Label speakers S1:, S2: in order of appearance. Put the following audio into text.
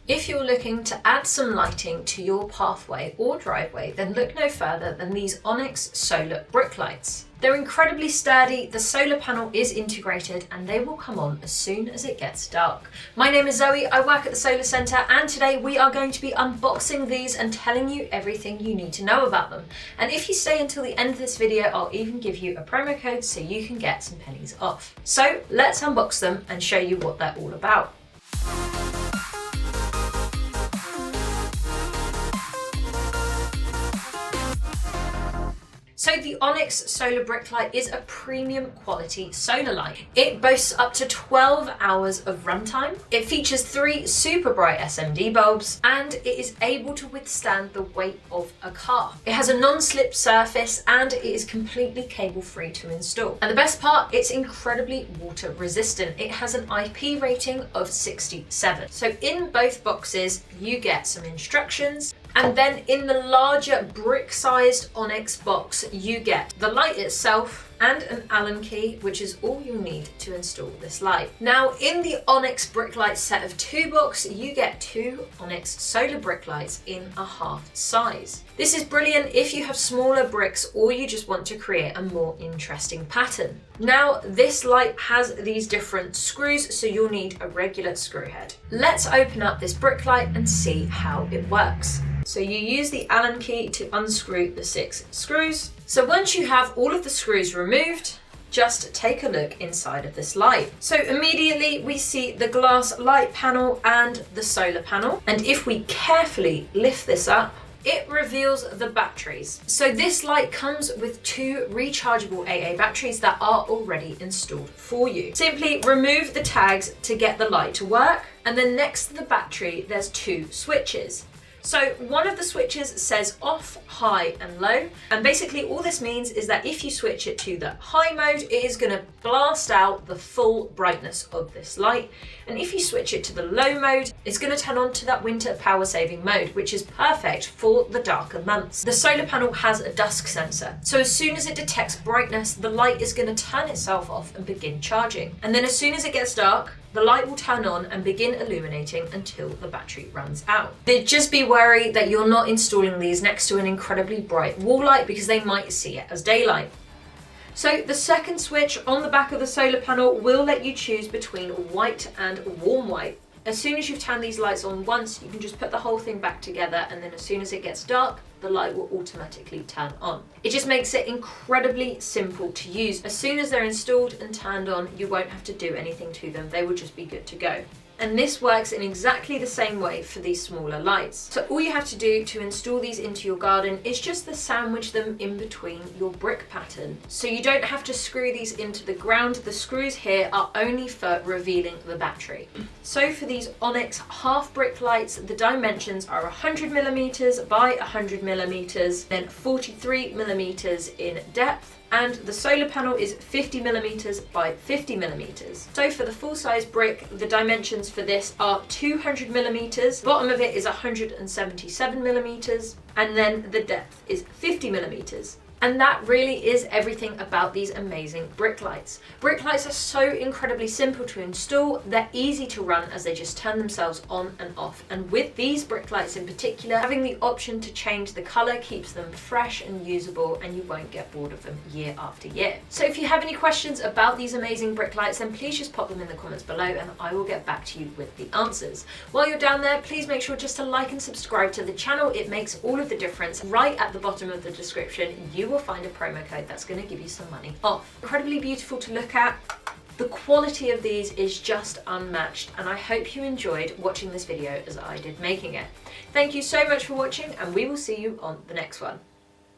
S1: If you're looking to add some lighting to your pathway or driveway, then look no further than these Onyx Solar Brick Lights. They're incredibly sturdy, the solar panel is integrated, and they will come on as soon as it gets dark. My name is Zoe, I work at the Solar Centre, and today we are going to be unboxing these and telling you everything you need to know about them. And if you stay until the end of this video, I'll even give you a promo code so you can get some pennies off. So let's unbox them and show you what they're all about. So the Onyx Solar Brick Light is a premium quality solar light. It boasts up to 12 hours of runtime. It features 3 super bright SMD bulbs, and it is able to withstand the weight of a car. It has a non-slip surface and it is completely cable free to install. And the best part, it's incredibly water resistant. It has an IP rating of 67. So in both boxes, you get some instructions. And then in the larger brick-sized Onyx box, you get the light itself and an Allen key, which is all you need to install this light. Now, in the Onyx Brick Light set of 2 box, you get 2 Onyx Solar Brick Lights in a half size. This is brilliant if you have smaller bricks or you just want to create a more interesting pattern. Now, this light has these different screws, so you'll need a regular screw head. Let's open up this brick light and see how it works. So you use the Allen key to unscrew the 6 screws. So once you have all of the screws removed, just take a look inside of this light. So immediately we see the glass light panel and the solar panel. And if we carefully lift this up, it reveals the batteries. So this light comes with 2 rechargeable AA batteries that are already installed for you. Simply remove the tags to get the light to work. And then next to the battery, there's 2 switches. So one of the switches says off, high and low, and basically all this means is that if you switch it to the high mode, it is going to blast out the full brightness of this light, and if you switch it to the low mode, it's going to turn on to that winter power saving mode, which is perfect for the darker months. The solar panel has a dusk sensor, so as soon as it detects brightness, the light is going to turn itself off and begin charging, and then as soon as it gets dark, the light will turn on and begin illuminating until the battery runs out. But just be wary that you're not installing these next to an incredibly bright wall light because they might see it as daylight. So the second switch on the back of the solar panel will let you choose between white and warm white. As soon as you've turned these lights on once, you can just put the whole thing back together, and then as soon as it gets dark, the light will automatically turn on. It just makes it incredibly simple to use. As soon as they're installed and turned on, you won't have to do anything to them. They will just be good to go. And this works in exactly the same way for these smaller lights. So all you have to do to install these into your garden is just to sandwich them in between your brick pattern. So you don't have to screw these into the ground. The screws here are only for revealing the battery. So for these Onyx half brick lights, the dimensions are 100mm by 100mm, then 43mm in depth, and the solar panel is 50mm by 50mm. So for the full-size brick, the dimensions for this are 200mm, the bottom of it is 177mm, and then the depth is 50mm. And that really is everything about these amazing brick lights. Brick lights are so incredibly simple to install, they're easy to run as they just turn themselves on and off. And with these brick lights in particular, having the option to change the colour keeps them fresh and usable, and you won't get bored of them year after year. So if you have any questions about these amazing brick lights, then please just pop them in the comments below and I will get back to you with the answers. While you're down there, please make sure just to like and subscribe to the channel. It makes all of the difference. Right at the bottom of the description, you will find a promo code that's going to give you some money off. Incredibly beautiful to look at. The quality of these is just unmatched, and I hope you enjoyed watching this video as I did making it. Thank you so much for watching, and we will see you on the next one.